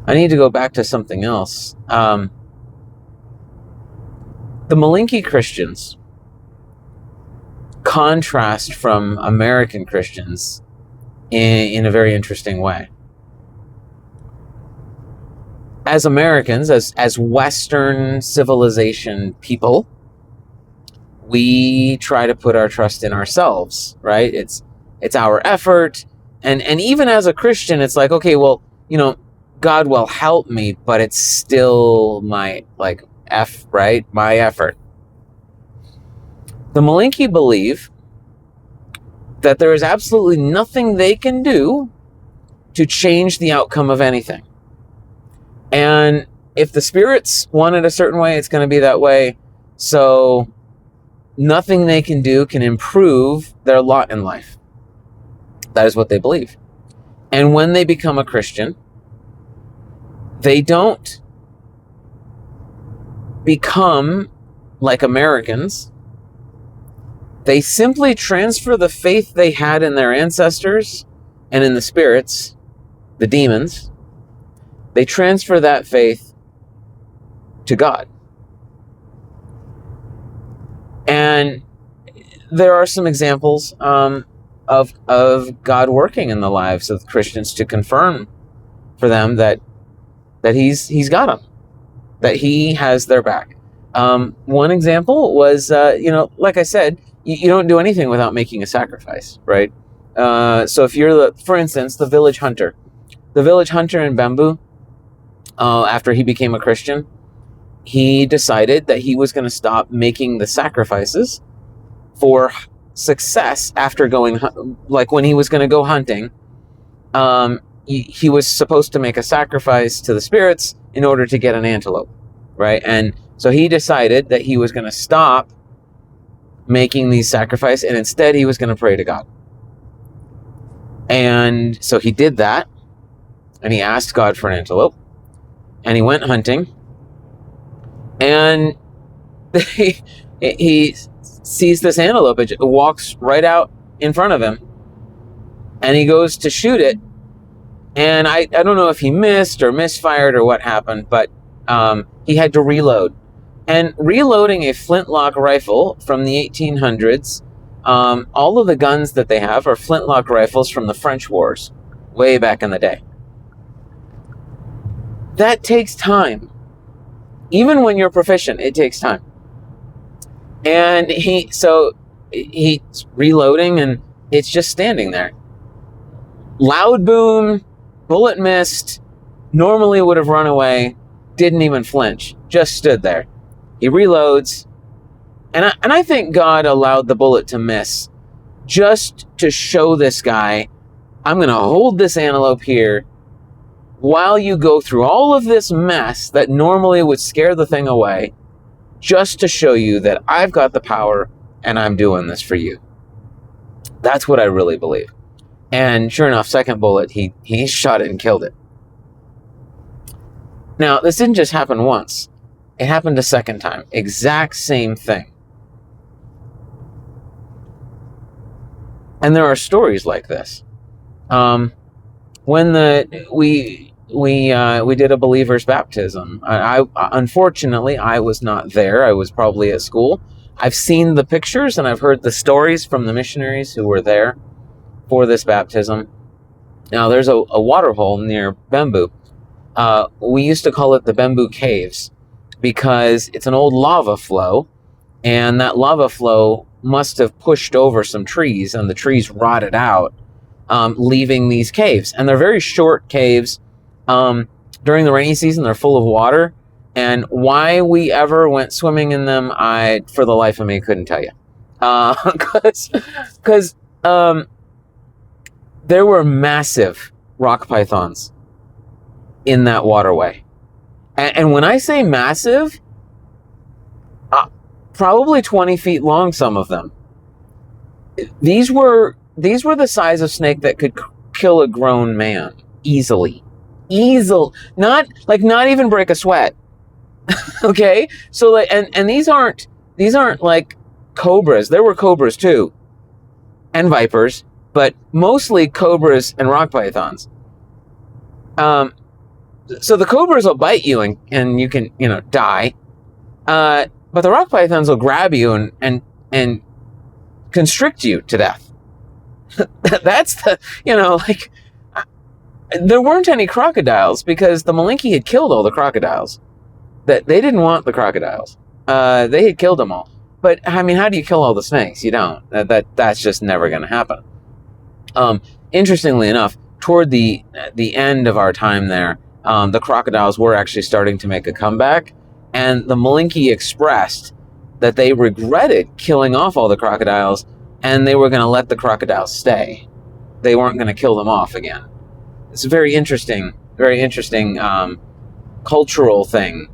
I need to go back to something else. The Malinke Christians contrast from American Christians in a very interesting way. As Americans, as Western civilization people, we try to put our trust in ourselves, right? It's our effort. And even as a Christian, it's like, okay, well, God will help me, but it's still my, right? My effort. The Malinke believe that there is absolutely nothing they can do to change the outcome of anything. And if the spirits want it a certain way, it's going to be that way. So nothing they can do can improve their lot in life. That is what they believe. And when they become a Christian, they don't become like Americans. They simply transfer the faith they had in their ancestors and in the spirits, the demons. They transfer that faith to God. And there are some examples of God working in the lives of Christians to confirm for them that he's got them, that he has their back. One example was, like I said, you don't do anything without making a sacrifice, right? So if you're, for instance, the village hunter in Bamboo, after he became a Christian, he decided that he was going to stop making the sacrifices for success after going, like when he was going to go hunting. He was supposed to make a sacrifice to the spirits in order to get an antelope, right? And so he decided that he was going to stop making these sacrifices, and instead he was going to pray to God. And so he did that, and he asked God for an antelope, and he went hunting, and he sees this antelope. It walks right out in front of him, and he goes to shoot it. And I don't know if he missed or misfired or what happened, but he had to reload. And reloading a flintlock rifle from the 1800s, all of the guns that they have are flintlock rifles from the French Wars, way back in the day. That takes time. Even when you're proficient, it takes time. And he's reloading, and it's just standing there. Loud boom, bullet missed, normally would have run away, didn't even flinch, just stood there. He reloads, and I think God allowed the bullet to miss just to show this guy, I'm going to hold this antelope here while you go through all of this mess that normally would scare the thing away, just to show you that I've got the power and I'm doing this for you. That's what I really believe. And sure enough, second bullet, he shot it and killed it. Now, this didn't just happen once. It happened a second time. Exact same thing. And there are stories like this. When we did a believer's baptism, unfortunately I was not there. I was probably at school. I've seen the pictures and I've heard the stories from the missionaries who were there for this baptism. Now, there's a water hole near Bamboo. We used to call it the Bamboo Caves because it's an old lava flow, and that lava flow must have pushed over some trees, and the trees rotted out, leaving these caves. And they're very short caves. During the rainy season, they're full of water, and why we ever went swimming in them, I, for the life of me, couldn't tell you. Because there were massive rock pythons in that waterway. And when I say massive, probably 20 feet long, some of them. These were the size of snake that could kill a grown man easily. Not even break a sweat. Okay? So and these aren't like cobras. There were cobras too, and vipers, but mostly cobras and rock pythons. So the cobras will bite you and you can, die. But the rock pythons will grab you and constrict you to death. That's the, like, there weren't any crocodiles because the Malinki had killed all the crocodiles. That they didn't want the crocodiles. They had killed them all. But I mean, how do you kill all the snakes? You don't. That's just never going to happen. Interestingly enough, toward the end of our time there, the crocodiles were actually starting to make a comeback, and the Malinki expressed that they regretted killing off all the crocodiles, and they were going to let the crocodiles stay. They weren't going to kill them off again. It's a very interesting cultural thing.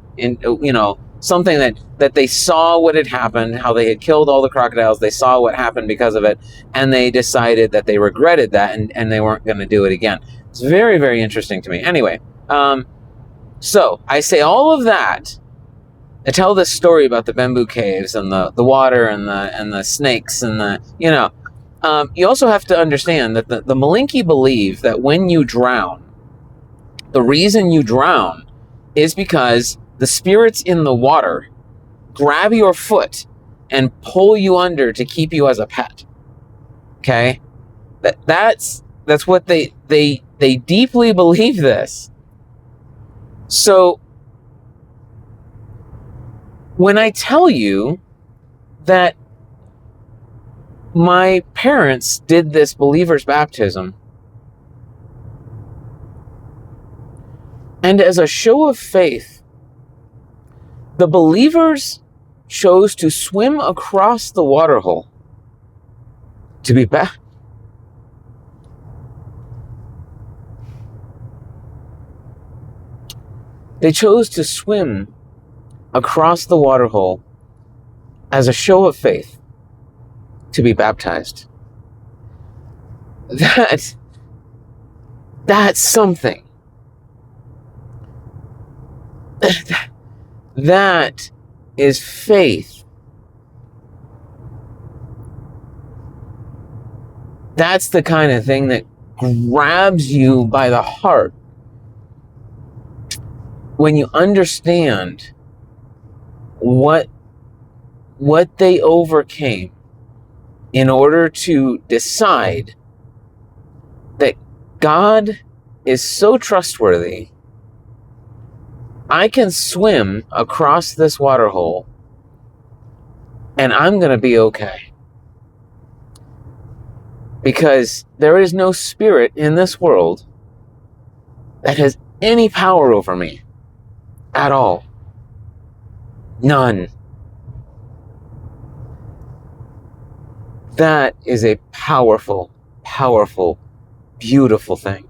Something that they saw what had happened, how they had killed all the crocodiles. They saw what happened because of it, and they decided that they regretted that, and they weren't going to do it again. It's very, very interesting to me. Anyway, so I say all of that. I tell this story about the bamboo caves and the water and the snakes and you also have to understand that the Malinki believe that when you drown, the reason you drown is because the spirits in the water grab your foot and pull you under to keep you as a pet. Okay? That's what they deeply believe this. So when I tell you that my parents did this believer's baptism, and as a show of faith, the believers chose to swim across the waterhole to be baptized. They chose to swim across the waterhole as a show of faith to be baptized. That's something. That is faith. That's the kind of thing that grabs you by the heart when you understand what they overcame in order to decide that God is so trustworthy. I can swim across this waterhole and I'm going to be okay. Because there is no spirit in this world that has any power over me at all. None. That is a powerful, powerful, beautiful thing.